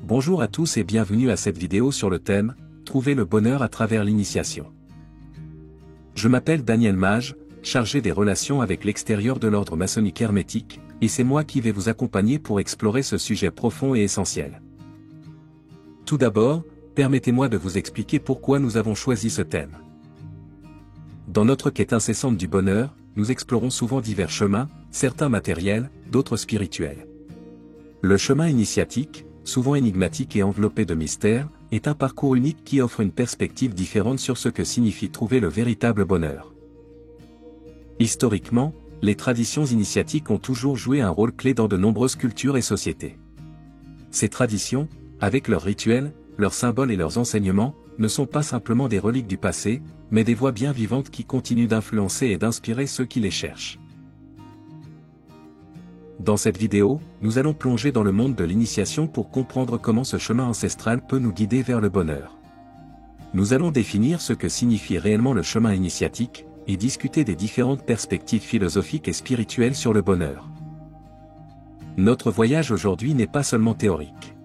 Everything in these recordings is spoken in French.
Bonjour à tous et bienvenue à cette vidéo sur le thème « Trouver le bonheur à travers l'initiation ». Je m'appelle Daniel Mage, chargé des relations avec l'extérieur de l'ordre maçonnique hermétique, et c'est moi qui vais vous accompagner pour explorer ce sujet profond et essentiel. Tout d'abord, permettez-moi de vous expliquer pourquoi nous avons choisi ce thème. Dans notre quête incessante du bonheur, nous explorons souvent divers chemins, certains matériels, d'autres spirituels. Le chemin initiatique, souvent énigmatique et enveloppé de mystères, est un parcours unique qui offre une perspective différente sur ce que signifie trouver le véritable bonheur. Historiquement, les traditions initiatiques ont toujours joué un rôle clé dans de nombreuses cultures et sociétés. Ces traditions, avec leurs rituels, leurs symboles et leurs enseignements, ne sont pas simplement des reliques du passé, mais des voix bien vivantes qui continuent d'influencer et d'inspirer ceux qui les cherchent. Dans cette vidéo, nous allons plonger dans le monde de l'initiation pour comprendre comment ce chemin ancestral peut nous guider vers le bonheur. Nous allons définir ce que signifie réellement le chemin initiatique, et discuter des différentes perspectives philosophiques et spirituelles sur le bonheur. Notre voyage aujourd'hui n'est pas seulement théorique.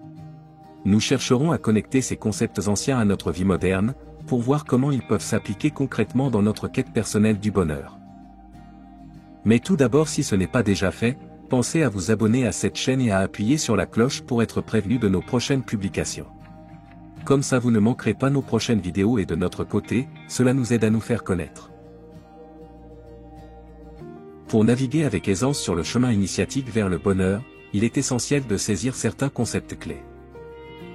Nous chercherons à connecter ces concepts anciens à notre vie moderne, pour voir comment ils peuvent s'appliquer concrètement dans notre quête personnelle du bonheur. Mais tout d'abord, si ce n'est pas déjà fait, pensez à vous abonner à cette chaîne et à appuyer sur la cloche pour être prévenu de nos prochaines publications. Comme ça vous ne manquerez pas nos prochaines vidéos et de notre côté, cela nous aide à nous faire connaître. Pour naviguer avec aisance sur le chemin initiatique vers le bonheur, il est essentiel de saisir certains concepts clés.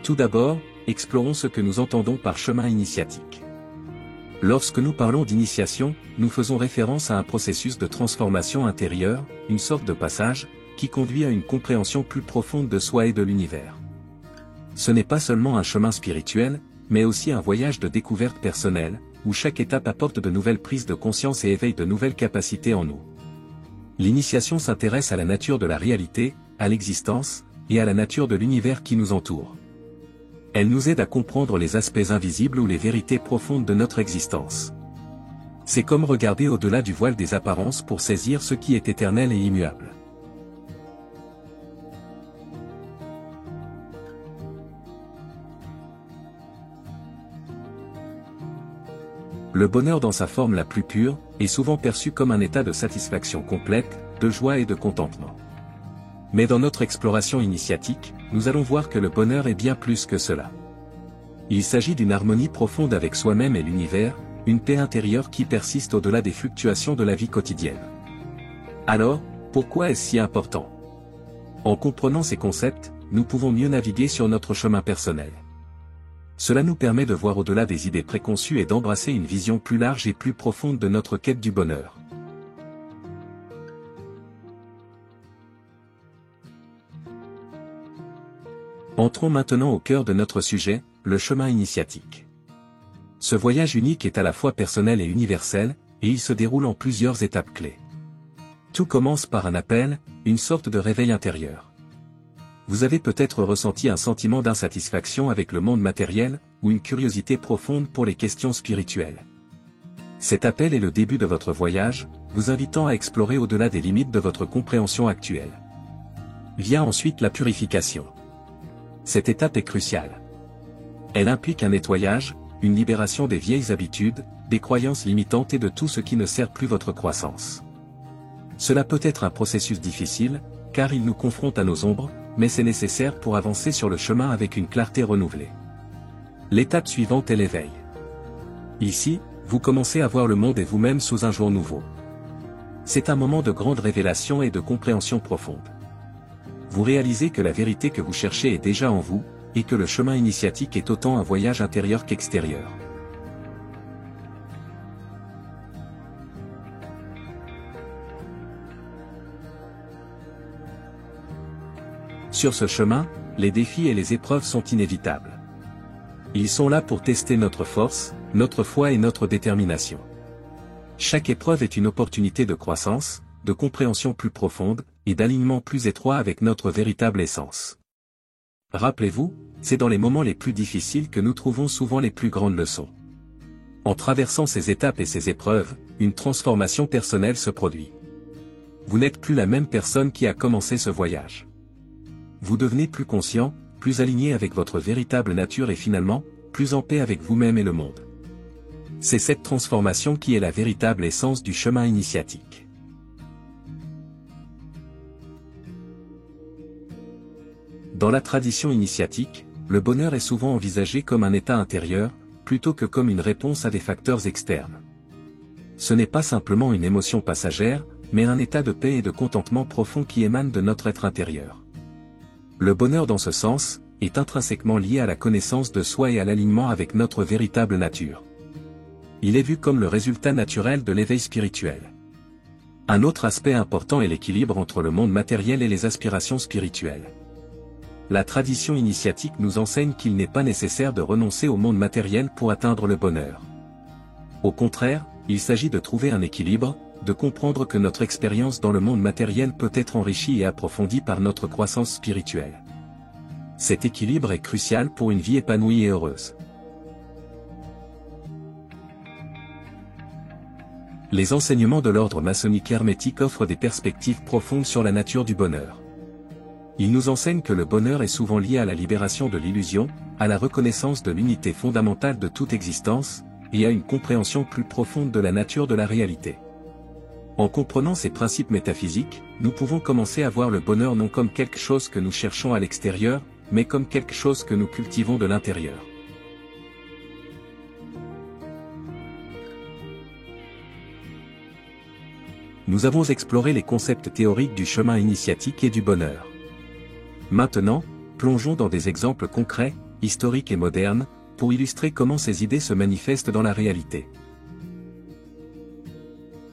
Tout d'abord, explorons ce que nous entendons par chemin initiatique. Lorsque nous parlons d'initiation, nous faisons référence à un processus de transformation intérieure, une sorte de passage, qui conduit à une compréhension plus profonde de soi et de l'univers. Ce n'est pas seulement un chemin spirituel, mais aussi un voyage de découverte personnelle, où chaque étape apporte de nouvelles prises de conscience et éveille de nouvelles capacités en nous. L'initiation s'intéresse à la nature de la réalité, à l'existence, et à la nature de l'univers qui nous entoure. Elle nous aide à comprendre les aspects invisibles ou les vérités profondes de notre existence. C'est comme regarder au-delà du voile des apparences pour saisir ce qui est éternel et immuable. Le bonheur dans sa forme la plus pure, est souvent perçu comme un état de satisfaction complète, de joie et de contentement. Mais dans notre exploration initiatique, nous allons voir que le bonheur est bien plus que cela. Il s'agit d'une harmonie profonde avec soi-même et l'univers, une paix intérieure qui persiste au-delà des fluctuations de la vie quotidienne. Alors, pourquoi est-ce si important? En comprenant ces concepts, nous pouvons mieux naviguer sur notre chemin personnel. Cela nous permet de voir au-delà des idées préconçues et d'embrasser une vision plus large et plus profonde de notre quête du bonheur. Entrons maintenant au cœur de notre sujet, le chemin initiatique. Ce voyage unique est à la fois personnel et universel, et il se déroule en plusieurs étapes clés. Tout commence par un appel, une sorte de réveil intérieur. Vous avez peut-être ressenti un sentiment d'insatisfaction avec le monde matériel, ou une curiosité profonde pour les questions spirituelles. Cet appel est le début de votre voyage, vous invitant à explorer au-delà des limites de votre compréhension actuelle. Vient ensuite la purification. Cette étape est cruciale. Elle implique un nettoyage, une libération des vieilles habitudes, des croyances limitantes et de tout ce qui ne sert plus votre croissance. Cela peut être un processus difficile, car il nous confronte à nos ombres, mais c'est nécessaire pour avancer sur le chemin avec une clarté renouvelée. L'étape suivante est l'éveil. Ici, vous commencez à voir le monde et vous-même sous un jour nouveau. C'est un moment de grande révélation et de compréhension profonde. Vous réalisez que la vérité que vous cherchez est déjà en vous, et que le chemin initiatique est autant un voyage intérieur qu'extérieur. Sur ce chemin, les défis et les épreuves sont inévitables. Ils sont là pour tester notre force, notre foi et notre détermination. Chaque épreuve est une opportunité de croissance, de compréhension plus profonde, et d'alignement plus étroit avec notre véritable essence. Rappelez-vous, c'est dans les moments les plus difficiles que nous trouvons souvent les plus grandes leçons. En traversant ces étapes et ces épreuves, une transformation personnelle se produit. Vous n'êtes plus la même personne qui a commencé ce voyage. Vous devenez plus conscient, plus aligné avec votre véritable nature et finalement, plus en paix avec vous-même et le monde. C'est cette transformation qui est la véritable essence du chemin initiatique. Dans la tradition initiatique, le bonheur est souvent envisagé comme un état intérieur, plutôt que comme une réponse à des facteurs externes. Ce n'est pas simplement une émotion passagère, mais un état de paix et de contentement profond qui émane de notre être intérieur. Le bonheur dans ce sens, est intrinsèquement lié à la connaissance de soi et à l'alignement avec notre véritable nature. Il est vu comme le résultat naturel de l'éveil spirituel. Un autre aspect important est l'équilibre entre le monde matériel et les aspirations spirituelles. La tradition initiatique nous enseigne qu'il n'est pas nécessaire de renoncer au monde matériel pour atteindre le bonheur. Au contraire, il s'agit de trouver un équilibre, de comprendre que notre expérience dans le monde matériel peut être enrichie et approfondie par notre croissance spirituelle. Cet équilibre est crucial pour une vie épanouie et heureuse. Les enseignements de l'ordre maçonnique hermétique offrent des perspectives profondes sur la nature du bonheur. Ils nous enseignent que le bonheur est souvent lié à la libération de l'illusion, à la reconnaissance de l'unité fondamentale de toute existence, et à une compréhension plus profonde de la nature de la réalité. En comprenant ces principes métaphysiques, nous pouvons commencer à voir le bonheur non comme quelque chose que nous cherchons à l'extérieur, mais comme quelque chose que nous cultivons de l'intérieur. Nous avons exploré les concepts théoriques du chemin initiatique et du bonheur. Maintenant, plongeons dans des exemples concrets, historiques et modernes, pour illustrer comment ces idées se manifestent dans la réalité.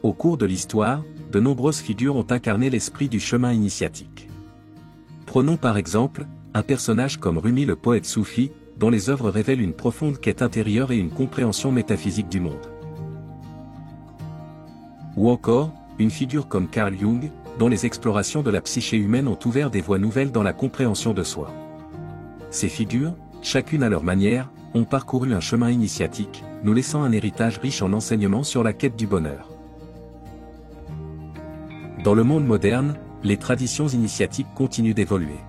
Au cours de l'histoire, de nombreuses figures ont incarné l'esprit du chemin initiatique. Prenons par exemple, un personnage comme Rumi le poète soufi, dont les œuvres révèlent une profonde quête intérieure et une compréhension métaphysique du monde. Ou encore, une figure comme Carl Jung, dont les explorations de la psyché humaine ont ouvert des voies nouvelles dans la compréhension de soi. Ces figures, chacune à leur manière, ont parcouru un chemin initiatique, nous laissant un héritage riche en enseignements sur la quête du bonheur. Dans le monde moderne, les traditions initiatiques continuent d'évoluer.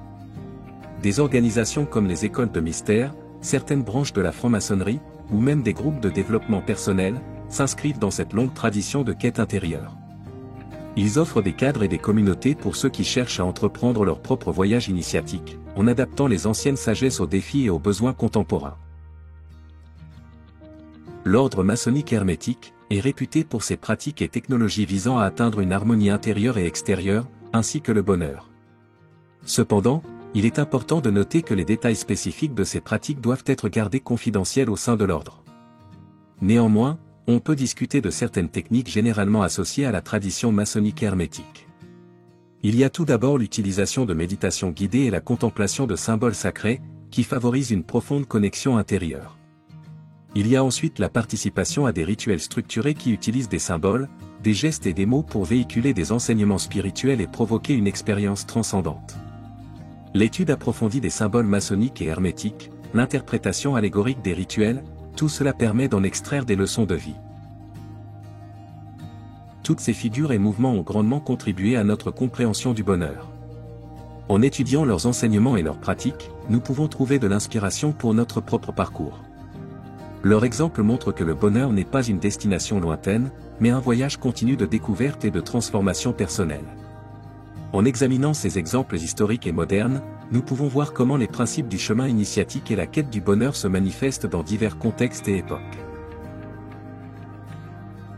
Des organisations comme les écoles de mystère, certaines branches de la franc-maçonnerie, ou même des groupes de développement personnel, s'inscrivent dans cette longue tradition de quête intérieure. Ils offrent des cadres et des communautés pour ceux qui cherchent à entreprendre leur propre voyage initiatique, en adaptant les anciennes sagesses aux défis et aux besoins contemporains. L'ordre maçonnique hermétique est réputé pour ses pratiques et technologies visant à atteindre une harmonie intérieure et extérieure, ainsi que le bonheur. Cependant, il est important de noter que les détails spécifiques de ces pratiques doivent être gardés confidentiels au sein de l'ordre. Néanmoins, on peut discuter de certaines techniques généralement associées à la tradition maçonnique hermétique. Il y a tout d'abord l'utilisation de méditation guidée et la contemplation de symboles sacrés, qui favorisent une profonde connexion intérieure. Il y a ensuite la participation à des rituels structurés qui utilisent des symboles, des gestes et des mots pour véhiculer des enseignements spirituels et provoquer une expérience transcendante. L'étude approfondie des symboles maçonniques et hermétiques, l'interprétation allégorique des rituels, tout cela permet d'en extraire des leçons de vie. Toutes ces figures et mouvements ont grandement contribué à notre compréhension du bonheur. En étudiant leurs enseignements et leurs pratiques, nous pouvons trouver de l'inspiration pour notre propre parcours. Leur exemple montre que le bonheur n'est pas une destination lointaine, mais un voyage continu de découverte et de transformation personnelle. En examinant ces exemples historiques et modernes, nous pouvons voir comment les principes du chemin initiatique et la quête du bonheur se manifestent dans divers contextes et époques.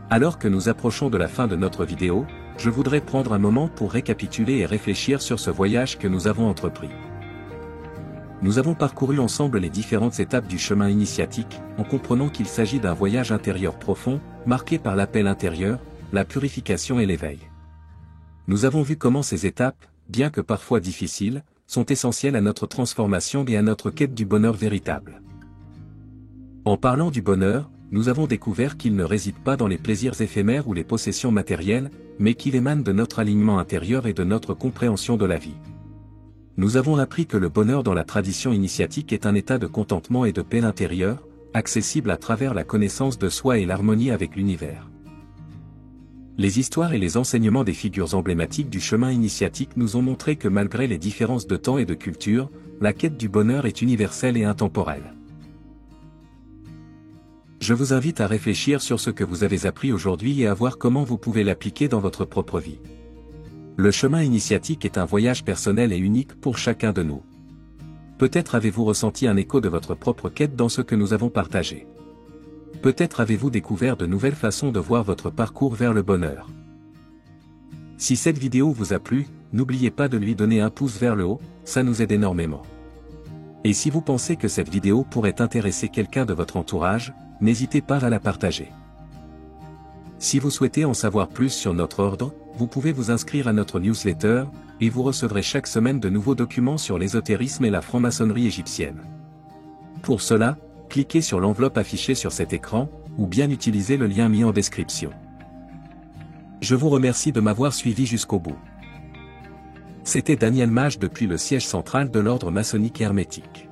Alors que nous approchons de la fin de notre vidéo, je voudrais prendre un moment pour récapituler et réfléchir sur ce voyage que nous avons entrepris. Nous avons parcouru ensemble les différentes étapes du chemin initiatique, en comprenant qu'il s'agit d'un voyage intérieur profond, marqué par l'appel intérieur, la purification et l'éveil. Nous avons vu comment ces étapes, bien que parfois difficiles, sont essentielles à notre transformation et à notre quête du bonheur véritable. En parlant du bonheur, nous avons découvert qu'il ne réside pas dans les plaisirs éphémères ou les possessions matérielles, mais qu'il émane de notre alignement intérieur et de notre compréhension de la vie. Nous avons appris que le bonheur dans la tradition initiatique est un état de contentement et de paix intérieure, accessible à travers la connaissance de soi et l'harmonie avec l'univers. Les histoires et les enseignements des figures emblématiques du chemin initiatique nous ont montré que malgré les différences de temps et de culture, la quête du bonheur est universelle et intemporelle. Je vous invite à réfléchir sur ce que vous avez appris aujourd'hui et à voir comment vous pouvez l'appliquer dans votre propre vie. Le chemin initiatique est un voyage personnel et unique pour chacun de nous. Peut-être avez-vous ressenti un écho de votre propre quête dans ce que nous avons partagé. Peut-être avez-vous découvert de nouvelles façons de voir votre parcours vers le bonheur. Si cette vidéo vous a plu, n'oubliez pas de lui donner un pouce vers le haut, ça nous aide énormément. Et si vous pensez que cette vidéo pourrait intéresser quelqu'un de votre entourage, n'hésitez pas à la partager. Si vous souhaitez en savoir plus sur notre ordre, vous pouvez vous inscrire à notre newsletter, et vous recevrez chaque semaine de nouveaux documents sur l'ésotérisme et la franc-maçonnerie égyptienne. Pour cela, cliquez sur l'enveloppe affichée sur cet écran, ou bien utilisez le lien mis en description. Je vous remercie de m'avoir suivi jusqu'au bout. C'était Daniel Mage depuis le siège central de l'ordre maçonnique hermétique.